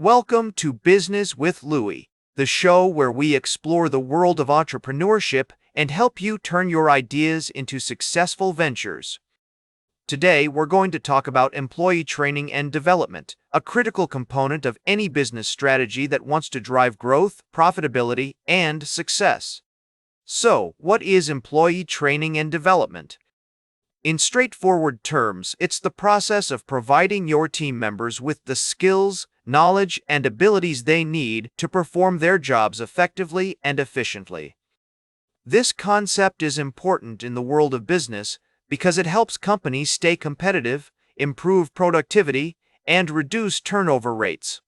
Welcome to Business with Louis, the show where we explore the world of entrepreneurship and help you turn your ideas into successful ventures. Today, we're going to talk about employee training and development, a critical component of any business strategy that wants to drive growth, profitability, and success. So, what is employee training and development? In straightforward terms, it's the process of providing your team members with the skills, knowledge, and abilities they need to perform their jobs effectively and efficiently. This concept is important in the world of business because it helps companies stay competitive, improve productivity, and reduce turnover rates.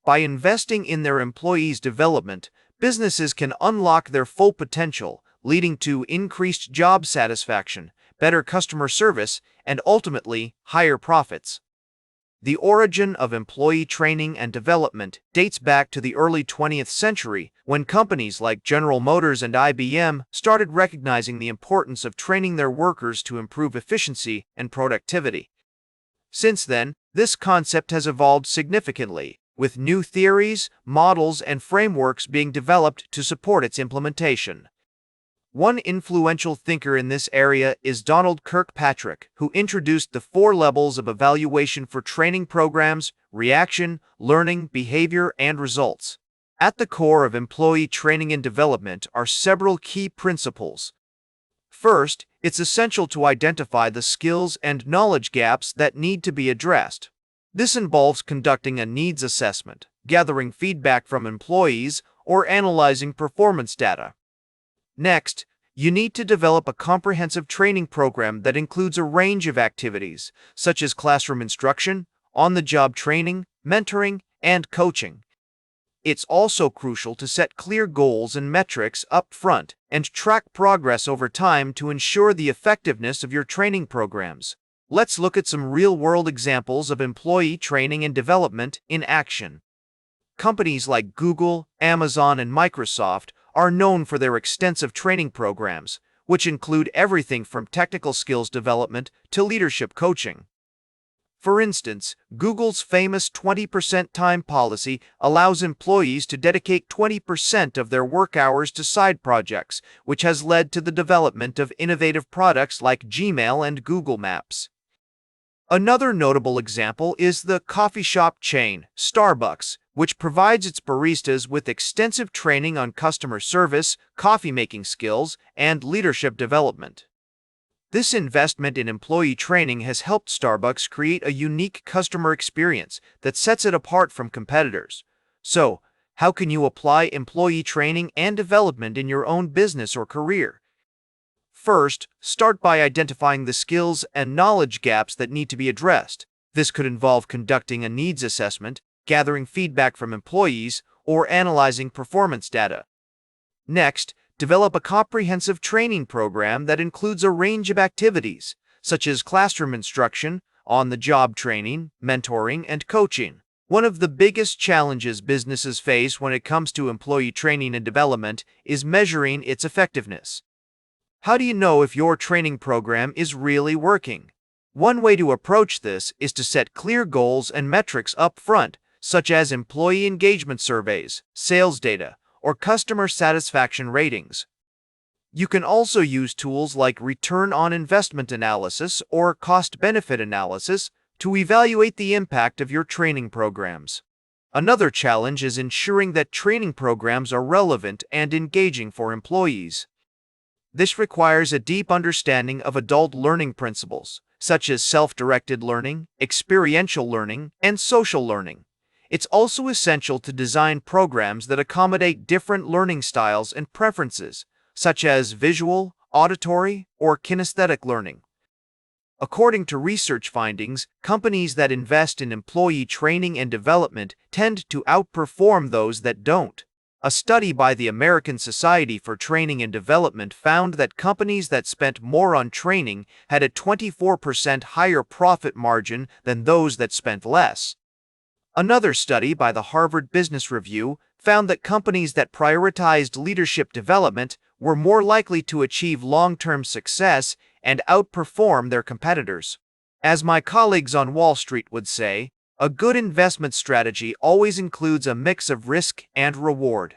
By investing in their employees' development, businesses can unlock their full potential, leading to increased job satisfaction, better customer service, and ultimately, higher profits. The origin of employee training and development dates back to the early 20th century when companies like General Motors and IBM started recognizing the importance of training their workers to improve efficiency and productivity. Since then, this concept has evolved significantly, with new theories, models, and frameworks being developed to support its implementation. One influential thinker in this area is Donald Kirkpatrick, who introduced the 4 levels of evaluation for training programs: reaction, learning, behavior, and results. At the core of employee training and development are several key principles. First, it's essential to identify the skills and knowledge gaps that need to be addressed. This involves conducting a needs assessment, gathering feedback from employees, or analyzing performance data. Next, you need to develop a comprehensive training program that includes a range of activities, such as classroom instruction, on-the-job training, mentoring, and coaching. It's also crucial to set clear goals and metrics up front and track progress over time to ensure the effectiveness of your training programs. Let's look at some real-world examples of employee training and development in action. Companies like Google, Amazon, and Microsoft are known for their extensive training programs, which include everything from technical skills development to leadership coaching. For instance, Google's famous 20% time policy allows employees to dedicate 20% of their work hours to side projects, which has led to the development of innovative products like Gmail and Google Maps. Another notable example is the coffee shop chain, Starbucks, which provides its baristas with extensive training on customer service, coffee-making skills, and leadership development. This investment in employee training has helped Starbucks create a unique customer experience that sets it apart from competitors. So, how can you apply employee training and development in your own business or career? First, start by identifying the skills and knowledge gaps that need to be addressed. This could involve conducting a needs assessment, gathering feedback from employees, or analyzing performance data. Next, develop a comprehensive training program that includes a range of activities, such as classroom instruction, on-the-job training, mentoring, and coaching. One of the biggest challenges businesses face when it comes to employee training and development is measuring its effectiveness. How do you know if your training program is really working? One way to approach this is to set clear goals and metrics up front, such as employee engagement surveys, sales data, or customer satisfaction ratings. You can also use tools like return on investment analysis or cost-benefit analysis to evaluate the impact of your training programs. Another challenge is ensuring that training programs are relevant and engaging for employees. This requires a deep understanding of adult learning principles, such as self-directed learning, experiential learning, and social learning. It's also essential to design programs that accommodate different learning styles and preferences, such as visual, auditory, or kinesthetic learning. According to research findings, companies that invest in employee training and development tend to outperform those that don't. A study by the American Society for Training and Development found that companies that spent more on training had a 24% higher profit margin than those that spent less. Another study by the Harvard Business Review found that companies that prioritized leadership development were more likely to achieve long-term success and outperform their competitors. As my colleagues on Wall Street would say, A good investment strategy always includes a mix of risk and reward.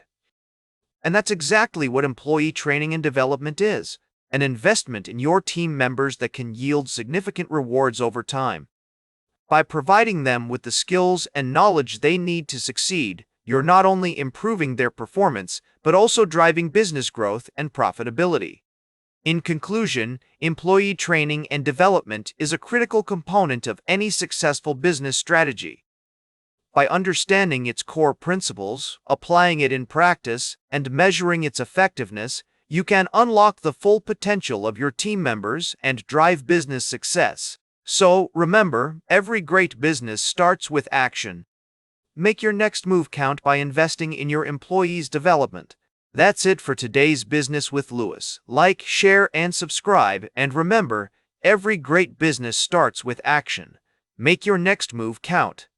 And that's exactly what employee training and development is, an investment in your team members that can yield significant rewards over time. By providing them with the skills and knowledge they need to succeed, you're not only improving their performance, but also driving business growth and profitability. In conclusion, employee training and development is a critical component of any successful business strategy. By understanding its core principles, applying it in practice, and measuring its effectiveness, you can unlock the full potential of your team members and drive business success. So, remember, every great business starts with action. Make your next move count by investing in your employees' development. That's it for today's Business with Louis. Like, share, and subscribe, and remember, every great business starts with action. Make your next move count.